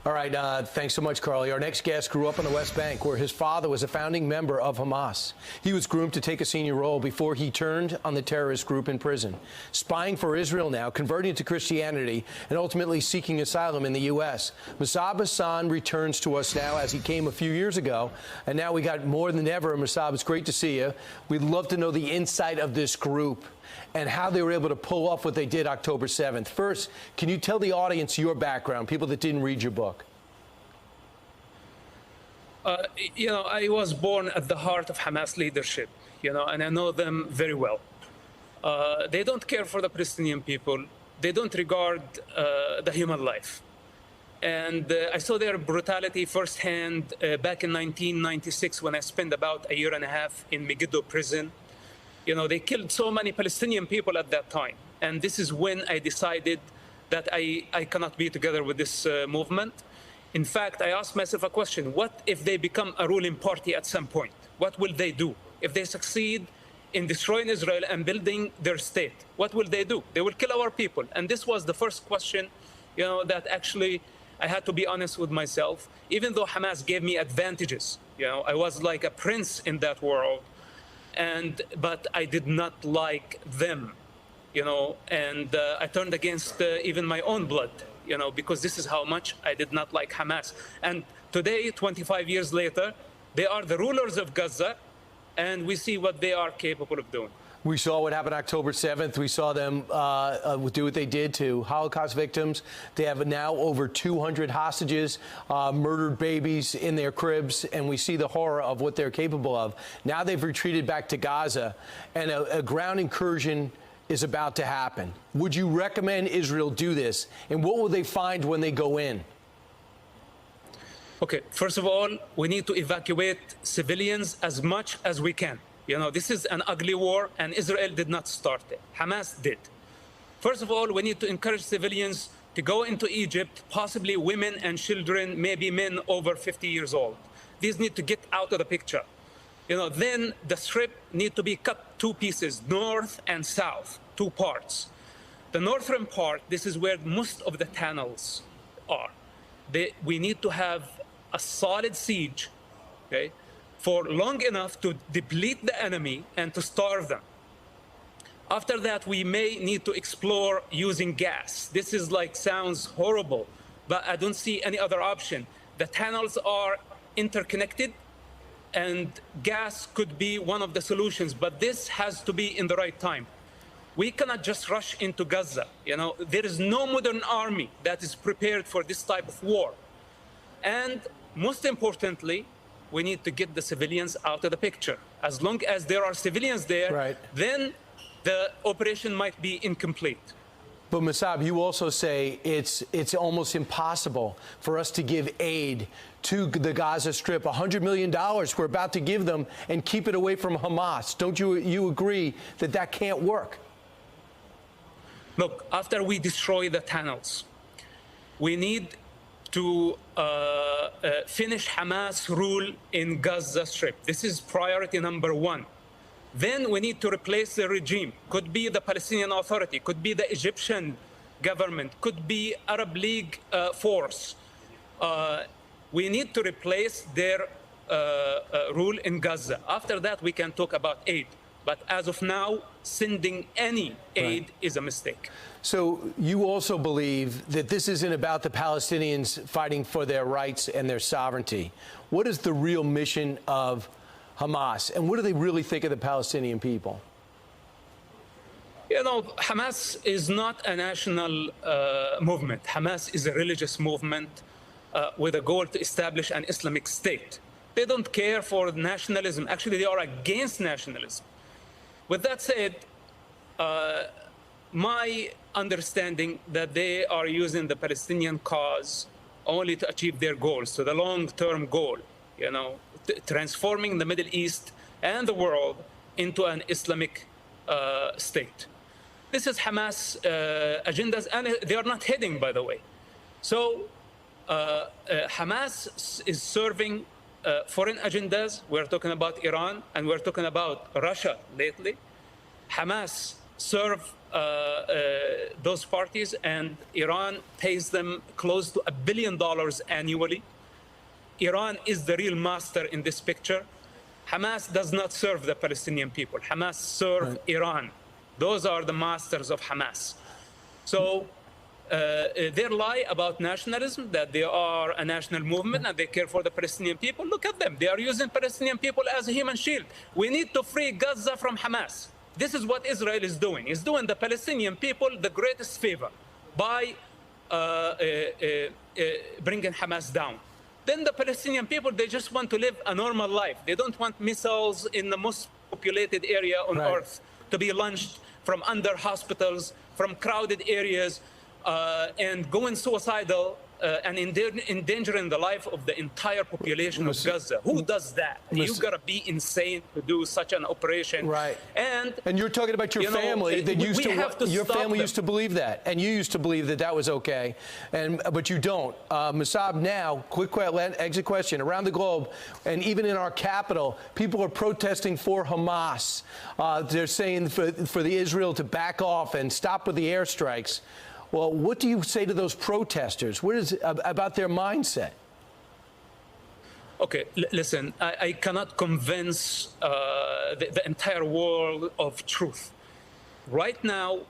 All right, thanks so much, Carly. Our next guest grew up on the West Bank, where his father was a founding member of Hamas. He was groomed to take a senior role before he turned on the terrorist group in prison. Spying for Israel now, converting to Christianity, and ultimately seeking asylum in the U.S. Masab Hassan returns to us now, as he came a few years ago, and now we got more than ever. Masab, it's great to see you. We'd love to know the insight of this group and how they were able to pull off what they did October 7th. First, can you tell the audience your background, people that didn't read your book? I was born at the heart of Hamas leadership, and I know them very well. They don't care for the Palestinian people. They don't regard the human life. And I saw their brutality firsthand back in 1996 when I spent about a year and a half in Megiddo prison. They killed so many Palestinian people at that time. And this is when I decided that I cannot be together with this movement. In fact, I asked myself a question: what if they become a ruling party at some point? What will they do? If they succeed in destroying Israel and building their state, what will they do? They will kill our people. And this was the first question, that actually I had to be honest with myself. Even though Hamas gave me advantages, I was like a prince in that world, but I did not like them, and I turned against even my own blood. Because this is how much I did not like Hamas. And today, 25 years later, they are the rulers of Gaza, and we see what they are capable of doing. We saw what happened October 7th. We saw them do what they did to Holocaust victims. They have now over 200 hostages, murdered babies in their cribs, and we see the horror of what they're capable of. Now they've retreated back to Gaza, and a ground incursion is about to happen. Would you recommend Israel do this? And what will they find when they go in? Okay, first of all, we need to evacuate civilians as much as we can. This is an ugly war, and Israel did not start it. Hamas did. First of all, we need to encourage civilians to go into Egypt, possibly women and children, maybe men over 50 years old. These need to get out of the picture. Then the strip need to be cut two pieces, north and south, two parts. The northern part, this is where most of the tunnels are. We need to have a solid siege, okay, for long enough to deplete the enemy and to starve them. After that, we may need to explore using gas. This is sounds horrible, but I don't see any other option. The tunnels are interconnected, and gas could be one of the solutions, but this has to be in the right time. We cannot just rush into Gaza. There is no modern army that is prepared for this type of war. And most importantly, we need to get the civilians out of the picture. As long as there are civilians there, right, then the operation might be incomplete. But Masab, you also say it's almost impossible for us to give aid to the Gaza Strip. $100 million we're about to give them and keep it away from Hamas. Don't you agree that that can't work? Look, after we destroy the tunnels, we need to finish Hamas rule in Gaza Strip. This is priority number one. Then we need to replace the regime. Could be the Palestinian Authority, could be the Egyptian government, could be Arab League force. We need to replace their rule in Gaza. After that, we can talk about aid. But as of now, sending any aid is a mistake. So you also believe that this isn't about the Palestinians fighting for their rights and their sovereignty. What is the real mission of Hamas, and what do they really think of the Palestinian people? Hamas is not a national movement. Hamas is a religious movement with a goal to establish an Islamic state. They don't care for nationalism. Actually, they are against nationalism. With that said, my understanding that they are using the Palestinian cause only to achieve their goals, so the long-term goal, transforming the Middle East and the world into an Islamic state. This is Hamas agendas, and they are not hidden, by the way. So Hamas is serving foreign agendas. We're talking about Iran, and we're talking about Russia lately. Hamas serve those parties, and Iran pays them close to $1 billion annually. Iran is the real master in this picture. Hamas does not serve the Palestinian people. Hamas serve Iran. Those are the masters of Hamas. So their lie about nationalism, that they are a national movement and they care for the Palestinian people, look at them. They are using Palestinian people as a human shield. We need to free Gaza from Hamas. This is what Israel is doing. It's doing the Palestinian people the greatest favor by bringing Hamas down. Then the Palestinian people, they just want to live a normal life. They don't want missiles in the most populated area on earth to be launched from under hospitals, from crowded areas, and going suicidal and endangering the life of the entire population of Gaza. Who does that? You've got to be insane to do such an operation. Right. And you're talking about your family that used your family used to believe that, and you used to believe that that was okay, but you don't. Masab, now, quick exit question. Around the globe, and even in our capital, people are protesting for Hamas. They're saying for the Israel to back off and stop with the airstrikes. Well, what do you say to those protesters? What is about their mindset? Okay, listen, I cannot convince the entire world of truth. Right now,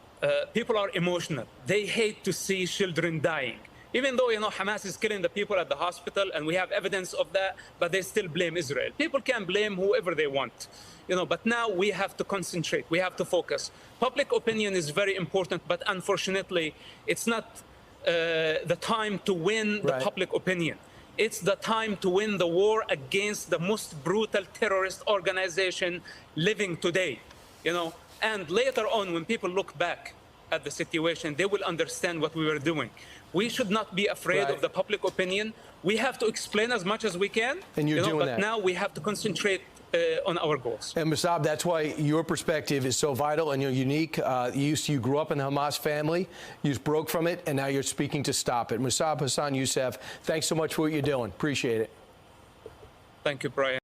people are emotional. They hate to see children dying. Even though, Hamas is killing the people at the hospital, and we have evidence of that, but they still blame Israel. People can blame whoever they want. But now we have to concentrate. We have to focus. Public opinion is very important, but unfortunately, it's not the time to win the public opinion. It's the time to win the war against the most brutal terrorist organization living today. And later on, when people look back at the situation, they will understand what we were doing. We should not be afraid of the public opinion. We have to explain as much as we can. And you're doing but that. Now we have to concentrate on our goals. And Masab, that's why your perspective is so vital and you're unique. You grew up in the Hamas family, you broke from it, and now you're speaking to stop it. Masab Hassan Youssef, thanks so much for what you're doing. Appreciate it. Thank you, Brian.